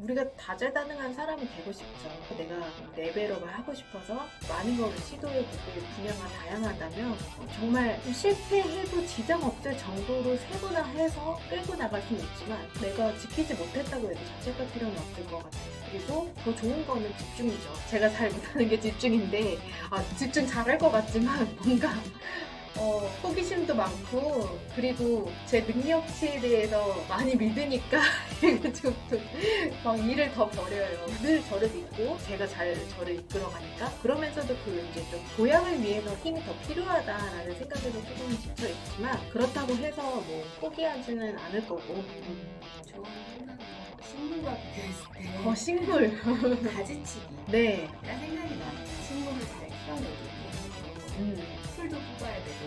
우리가 다재다능한 사람이 되고 싶죠. 내가 레벨업을 하고 싶어서 많은 걸 시도해보고 분야가 다양하다면 정말 실패해도 지장 없을 정도로 세분화 해서 끌고 나갈 수는 있지만 내가 지키지 못했다고 해도 자책할 필요는 없을 것 같아요. 그리고 더 좋은 거는 집중이죠. 제가 잘 못하는 게 집중인데 집중 잘할 것 같지만 뭔가 호기심도 많고 그리고 제 능력치에 대해서 많이 믿으니까 막 일을 더 벌여요. 늘 저를 믿고 제가 잘 저를 이끌어가니까 그러면서도 그 이제 좀 보양을 위해서 힘이 더 필요하다라는 생각에도 조금 지쳐 있지만 그렇다고 해서 뭐 포기하지는 않을 거고. 좋은 생각은 식물과 비교했을 때 식물. 가지치기 네. 라는 생각이 나요. 식물을 잘 키워내기 위해서 풀도 뽑아야 되고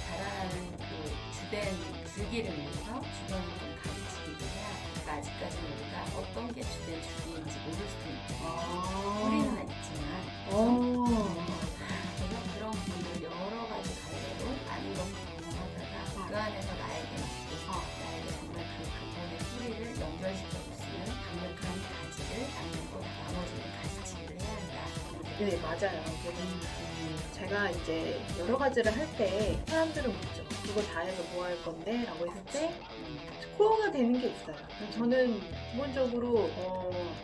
자라는 그 주된 줄기를 위해서 주변을 좀 가지치기를 해야 그러니까 아직까지는 우리가 어떤 게 주된 줄기인지 모를 수도 있고 뿌리는 있지만 그래서 그런 분들 여러 가지 갈래로 많은 것을 경험하다가 그 안에서 나에게 맞고 나에게 정말 그 근본의 뿌리를 연결시켜줄 수 있는 강력한 가지를 남기고 나머지는 가지치기를 해야 한다. 네, 맞아요. 제가 이제 여러 가지를 할 때 사람들은 묻죠. 그거 다 해서 뭐 할 건데? 라고 했을 때 코어가 되는 게 있어요. 저는 기본적으로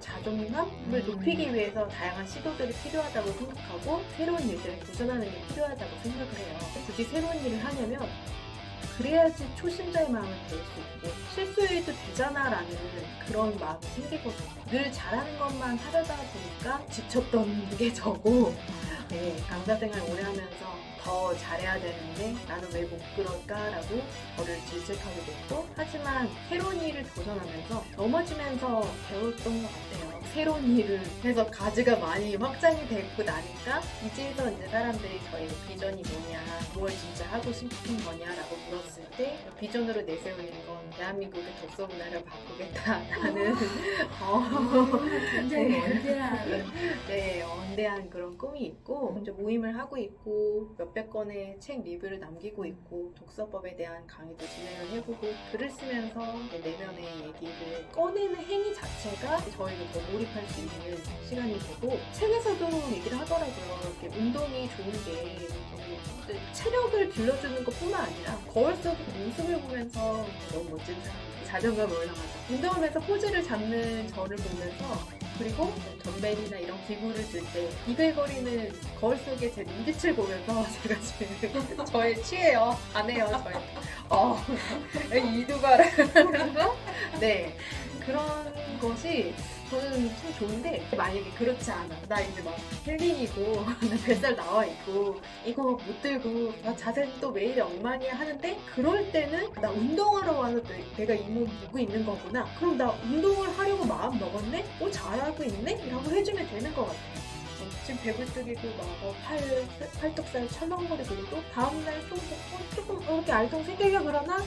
자존감을 높이기 위해서 다양한 시도들이 필요하다고 생각하고 새로운 일들에 도전하는 게 필요하다고 생각을 해요. 굳이 새로운 일을 하려면 그래야지 초심자의 마음을 배울 수 있고 실수해도 되잖아 라는 그런 마음이 생기거든요. 늘 잘하는 것만 하려다 보니까 지쳤던 게 저고 강사 생활 오래 하면서 더 잘해야 되는데 나는 왜 못 그럴까라고 저를 질책하게 됐고 하지만 새로운 일을 도전하면서 넘어지면서 배웠던 것 같아요. 새로운 일을 해서 가지가 많이 확장이 되고 나니까 이제서 이제 사람들이 저희 비전이 뭐냐 뭘 진짜 하고 싶은 거냐라고 물었을 때 비전으로 내세우는 건 대한민국의 독서 문화를 바꾸겠다라는 굉장히 원대한 원대한 그런 꿈이 있고 이제 모임을 하고 있고 몇백 건의 책 리뷰를 남기고 있고 독서법에 대한 강의도 진행을 해보고 글을 쓰면서 내면의 얘기를 꺼내는 행위 자체가 저희도 더 몰입할 수 있는 시간이 되고 책에서도 얘기를 하더라고요. 이렇게 운동이 좋은 게 체력을 길러주는 것뿐만 아니라 거울 속 모습을 보면서 너무 멋진 사람 자존감이 올라가죠. 운동하면서 포즈를 잡는 저를 보면서 그리고 덤벨이나 이런 기구를 들 때 이글거리는 거울 속에 제 눈빛을 보면서 제가 지금 저에 취해요. 안 해요. 저에 이두가라면서 네 그런 것이 저는 참 좋은데 만약에 그렇지 않아 나 이제 막 헬린이고 나 뱃살 나와 있고 이거 못 들고 나 자세는 또 매일 엉망이야 하는데 그럴 때는 나 운동하러 와서 내가 이 몸 보고 있는 거구나 그럼 나 운동을 하려고 마음 먹었네? 잘하고 있네? 라고 해주면 되는 것 같아요. 지금 배불뚝이고 막 팔뚝살 철렁거리고 또 다음날 또 조금 이렇게 알통생기가 그러나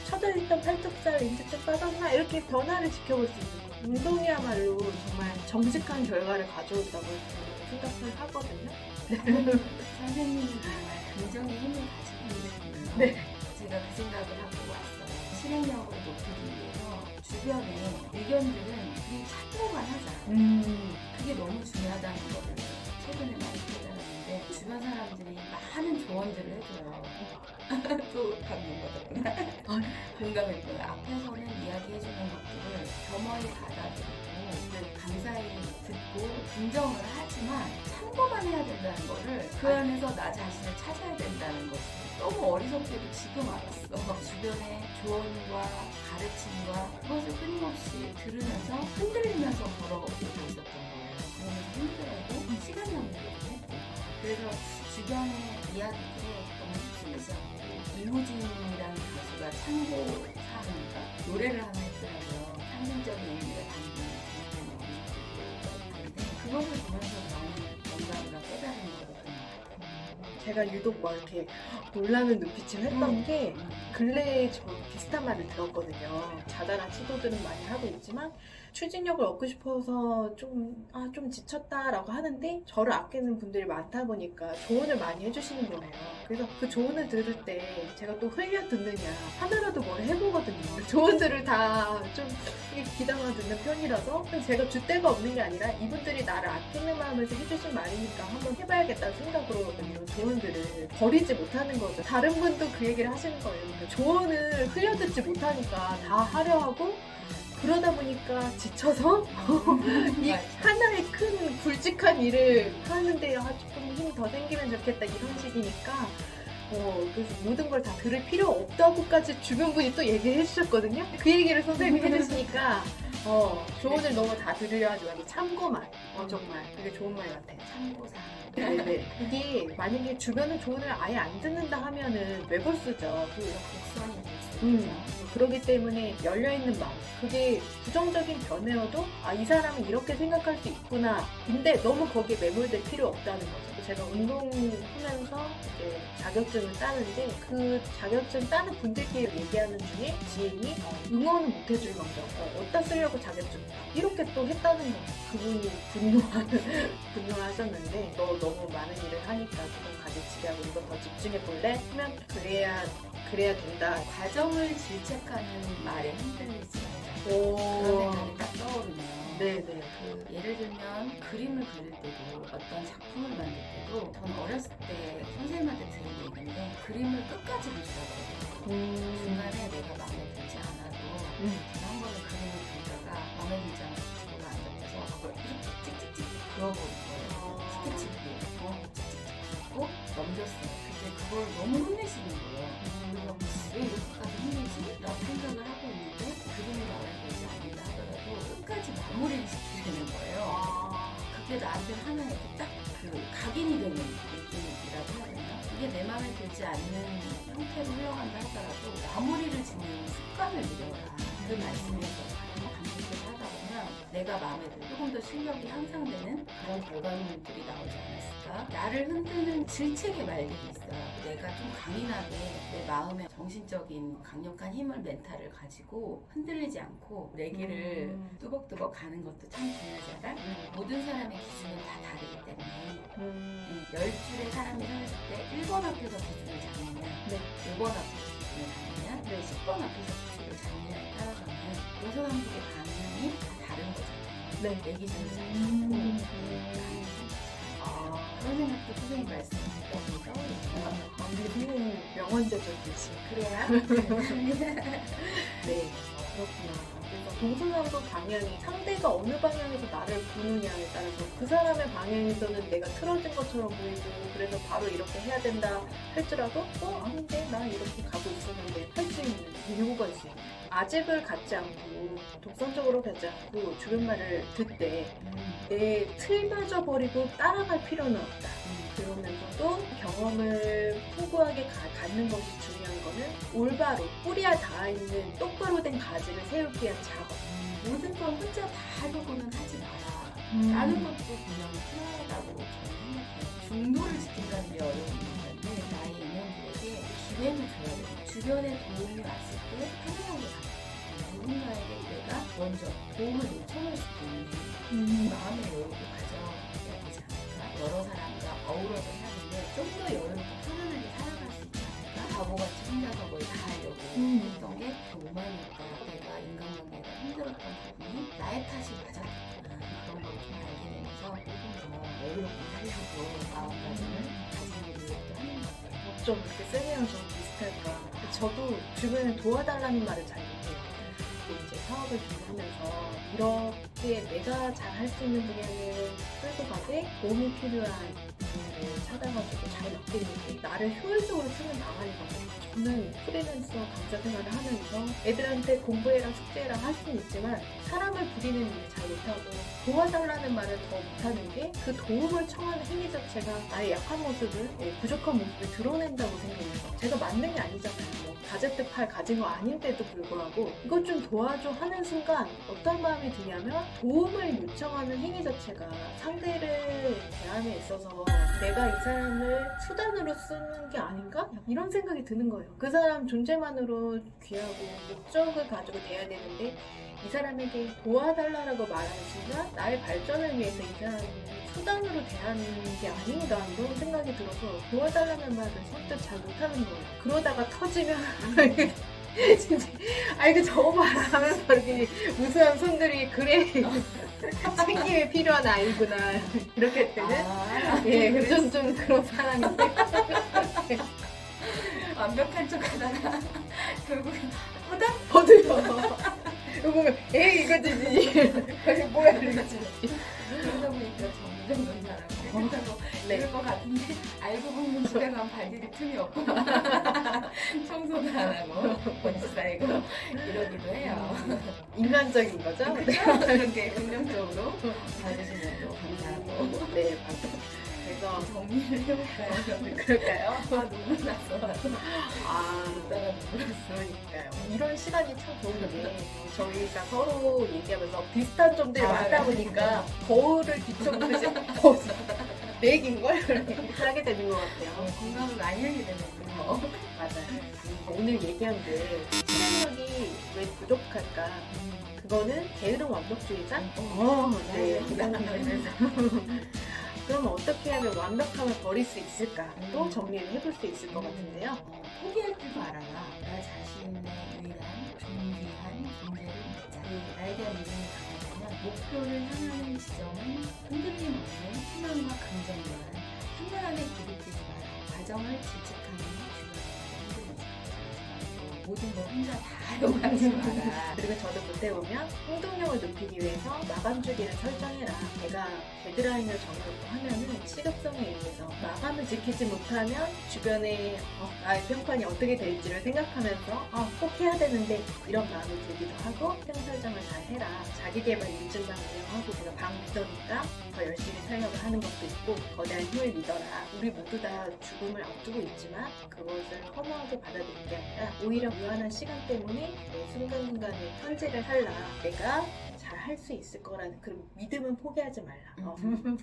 쳐들있던 팔뚝살 이제 좀 빠졌나 이렇게 변화를 지켜볼 수 있는 거예요. 운동이야말로 정말 정직한 결과를 가져온다고 생각을 하거든요. 선생님은 정말 긍정의 힘을 가지고 계시군요. 네. 제가 그 생각을 하고 왔어요. 실행력을 높이기 위해서 주변의 의견들은 그냥 참고만 하자. 그게 너무 중요하다는 거를 최근에 많이 깨달았는데 주변 사람들이 많은 조언들을 해줘요. 또 감동받았구나. 공감했고요. 앞에서는 이야기해주는 것들을 겸허히 받아들이고 감사히 듣고 긍정을 하지만 참고만 해야 된다는 거를 그 안에서 나 자신을 찾아야 된다는 것을 너무 어리석게도 지금 알았어. 주변의 조언과 가르침과 그것을 끊임없이 들으면서 흔들리면서 걸어오고 있었던 거예요. 그러면서 힘들어도 시간 낭비를 했고 그래서 주변의 이야기들에 너무 휩쓸리지 않고 이무진이라는 가수가 참고 사하니까 노래를 하나 했더라고요. 상징적인 의미가 담긴 어리석게도 그것을 보면서 많은 영감과 깨달은 거거든요. 제가 유독 막 이렇게 놀라는 눈빛을 했던 게 근래에 저 비슷한 말을 들었거든요. 자잘한 시도들은 많이 하고 있지만 추진력을 얻고 싶어서 좀 지쳤다라고 하는데 저를 아끼는 분들이 많다 보니까 조언을 많이 해주시는 거예요. 그래서 그 조언을 들을 때 제가 또 흘려 듣느냐 하나라도 뭘 해보거든요. 조언들을 다 좀 귀담아 듣는 편이라서 제가 줏대가 없는 게 아니라 이분들이 나를 아끼는 마음에서 해주신 말이니까 한번 해봐야겠다는 생각으로 이런 조언들을 버리지 못하는 거죠. 다른 분도 그 얘기를 하시는 거예요. 그러니까 조언을 흘려 듣지 못하니까 다 하려 하고 그러다 보니까 지쳐서 이 하나의 큰 굵직한 일을 하는데 조금 힘이 더 생기면 좋겠다 이런 식이니까 그래서 모든 걸 다 들을 필요 없다고까지 주변 분이 또 얘기해 주셨거든요. 그 얘기를 선생님이 해주시니까 조언을 너무 다 들으려 하지 말고 참고만 정말 그게 좋은 말 같아요. 참고사항. 네네. 이게 만약에 주변의 조언을 아예 안 듣는다 하면은 외골수죠. 곡선이 될 수 있죠. 그렇기 때문에 열려있는 마음 그게 부정적인 변화여도 이 사람은 이렇게 생각할 수 있구나 근데 너무 거기에 매몰될 필요 없다는 거죠. 제가 운동하면서 이제 자격증을 따는데 그 자격증 따는 분들끼리 얘기하는 중에 지인이 응원을 못 해줄 망정 어디다 쓰려고 자격증 이렇게 또 했다는 거예요. 그분이 분노하셨는데 너 너무 많은 일을 하니까 조금 가지치기 하고 이거 더 집중해 볼래? 하면 그래야 된다. 과정을 질책하는 말에 흔들리지 말자. 그런 생각이 딱 떠오르네요. 네네. 그 예를 들면 그림을 그릴 때도 어떤 작품을 만들 때도 전 어렸을 때 선생님한테 들은 얘기인데 그림을 끝까지 보시라고 그러더라고요. 중간에 내가 마음에 들지 않아도 제가 한 번은 그림을 그리다가 마음에 들지 않아서 주로가 안 잡혀서 그걸 이렇게 찍찍찍 그어버린 거예요. 스케치북에 찍찍찍 긋고 넘겼어요. 그때 그걸 너무 혼내시는 거예요. 그래서 왜 이렇게까지 혼내지? 라고 생각을 하고 있는데 그림이 마음에 들지 않는다 하더라도 끝까지 마무리를 시키는 거예요. 그게 나한테 하나의 딱 그 각인이 되는 느낌이라고 해야 되나? 이게 내 마음에 들지 않는 형태로 흘러간다 하더라도 마무리를 짓는 습관을 들여라. 그 말씀이었어요. 반복해서 하다 보면 내가 마음에 들고 조금 더 실력이 향상되는 그런 결과물들이 나오지 않았을까? 나를 흔드는 질책의 말들이 있어요. 내가 좀 강인하게 내 마음의 정신적인 강력한 힘을 멘탈을 가지고 흔들리지 않고 내 길을 뚜벅뚜벅 가는 것도 참 중요하잖아. 모든 사람의 기준은 다 다르기 때문에 10줄의 사람이 서 있을 때 1번 앞에서 기준을 잡느냐 5번 앞에서 기준을 잡느냐 10번 앞에서 기준을 잡느냐에 따라서는 그 사람들의 반응이 다 다른 거잖아요. 내 기준을 잡고 그런 생각도 선생님 말씀하니까 좀 떠오르네요. 선생님 명언제조이시 그래야? 네, 그렇구나. 그래서 동서남북 방향이 상대가 어느 방향에서 나를 보느냐에 따라서 그 사람의 방향에서는 내가 틀어진 것처럼 보이고 그래서 바로 이렇게 해야 된다 할지라도 아닌데 난 이렇게 가고 있었는데 할 수 있는 이유가 있어요. 아집을 갖지 않고 독선적으로 가지 않고 주변 말을 듣되 내 틀맞아 버리고 따라갈 필요는 없다. 그러면서도 경험을 풍부하게 갖는 것이 중요한 거는 올바로 뿌리와 닿아있는 똑바로 된 가지를 세우기 위한 작업. 모든 걸 혼자 다 하려고는 하지 마라. 라는 것도 그냥 필요하다고 저는 생각해요. 중도를 지킨다는 게 어려운 문제인데 나의 인연들에게 기회를 줘야 돼요. 주변에 도움이 왔을 때 편안하게 가요. 누군가에게 내가 먼저 도움을 요청할 수도 있는 마음의 여유도 가져야 되지 않을까? 여러 사람과 어우러져 사는데 좀 더 여유롭고 편안하게 살아갈 수 있지 않을까? 바보같이 혼자서 뭘 다 하려고 했던 게 오만이었다. 내가 인간관계가 힘들었던 부분이 나의 탓이 맞았구나. 그런 걸 좀 알게 되면서 조금 더 여유롭게 살려고 마음가짐을 가지는 노력도 하는 것 같아요. 어쩜 이렇게 쌤이랑 저랑 비슷할까. 저도 주변에 도와달라는 말을 잘 못해요. 이제 사업을 준비하면서 이렇게 내가 잘 할 수 있는 분야를 끌고 가되 도움이 필요한 분야를 찾아가지고 잘 맡기는 게 나를 효율적으로 쓰는 방안이거든요. 저는 프리랜서 강사 생활을 하면서 애들한테 공부해라 숙제해라 할 수는 있지만 사람을 부리는 일을 잘 못하고 도와달라는 말을 더 못하는 게 그 도움을 청하는 행위 자체가 나의 약한 모습을 부족한 모습을 드러낸다고 생각해요. 제가 만든 게 아니잖아요. 가제트 팔 가진 거 아닌데도 불구하고 이것 좀 도와줘 하는 순간 어떤 마음이 드냐면 도움을 요청하는 행위 자체가 상대를 대함에 있어서 내가 이 사람을 수단으로 쓰는 게 아닌가? 이런 생각이 드는 거예요. 그 사람 존재만으로 귀하고 목적을 가지고 돼야 되는데 이 사람에게 도와달라고 말하는 순간 나의 발전을 위해서 이 사람을 수단으로 대하는 게 아닌가 이런 생각이 들어서 도와달라는 말을 선뜻 잘 못하는 거예요. 그러다가 터지면 진짜 이거 저거 봐라 하면서 이렇게 우수한 손들이 그래 챙김이 필요한 아이구나 이렇게 때는 예, 좀 그런 사람인데 완벽한 척 하다가 결국엔 버텨 이거 보면 에이 이거지 이게 뭐야 이거지 그러다 보니까 점점 잘하고 네. 이럴 것 같은데 알고 보면 집에 가면 발디딜 틈이 없고 청소도 안 하고 본지 쌓이고 이러기도 해요. 인간적인 거죠? 네. 그렇게 긍정적으로 봐주시면 또 감사하고 네 맞아요. 그래서 정리를 해볼까요? 그럴까요? 눈물 났어. 이따가 그러니까요. 이런 시간이 참 좋은 게 저희가 서로 얘기하면서 비슷한 점들이 많다 보니까 거울을 비춰보듯이 내긴걸 이렇게 하게 되는 것 같아요. 건강을 많이 하게 되는 거. 맞아요. 오늘 얘기한 게 실행력이 왜 부족할까? 그거는 게으른 완벽주의자? 네. 그럼 어떻게 하면 완벽함을 버릴 수 있을까도 정리를 해볼 수 있을 것 같은데요. 포기할 줄도 알아라. 나 자신의 유일한 존귀한 존재를 믿자. 나에 대한 믿음이 강하다면 목표를 향하는 지점은 흔들림 없는 희망과 긍정과 한날 안에 기득되지 마라. 과정을 질책하는 주변에 모든 걸 혼자 다 하려고 하지 마라. 그리고 저도 그때 보면 행동력을 높이기 위해서 마감 주기를 설정해라. 내가 데드라인을 정해놓고 하면은 시급성에 의해서 마감을 지키지 못하면 주변에 나의 평판이 어떻게 될지를 생각하면서 꼭 해야 되는데 이런 마음이 들기도 하고 시간 설정을 잘 해라. 자기개발 인증방 운영하고 내가 방 리더니까 더 열심히 살려고 하는 것도 있고 거대한 힘을 믿어라. 우리 모두 다 죽음을 앞두고 있지만 그것을 허무하게 받아들일 게 아니라 오히려 무한한 시간 때문에 내 순간순간을 현재를 살라. 내가 잘 할 수 있을 거라는 그런 믿음은 포기하지 말라.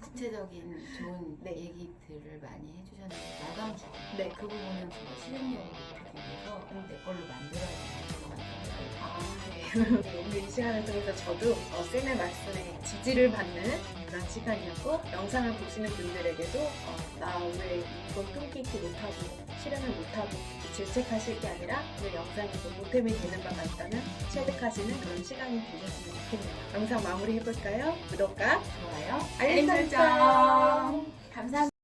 구체적인 좋은 네. 얘기들을 많이 해주셨는데 마감 주기. 네. 그 부분은 제가 실행력을 높이기 위해서 내 걸로 만들어야 되는 것 같아요. 네. 오늘 이 시간을 통해서 저도 쌤의 말씀에 지지를 받는 그런 시간이었고 영상을 보시는 분들에게도 나 왜 이걸 끊기지 못하고 실행을 못하고 질책하실 게 아니라 오늘 영상에서 보탬이 되는 바가 있다면 체득하시는 그런 시간이 되셨으면 좋겠네요. 영상 마무리 해볼까요? 구독과 좋아요. 알림 설정. 감사합니다.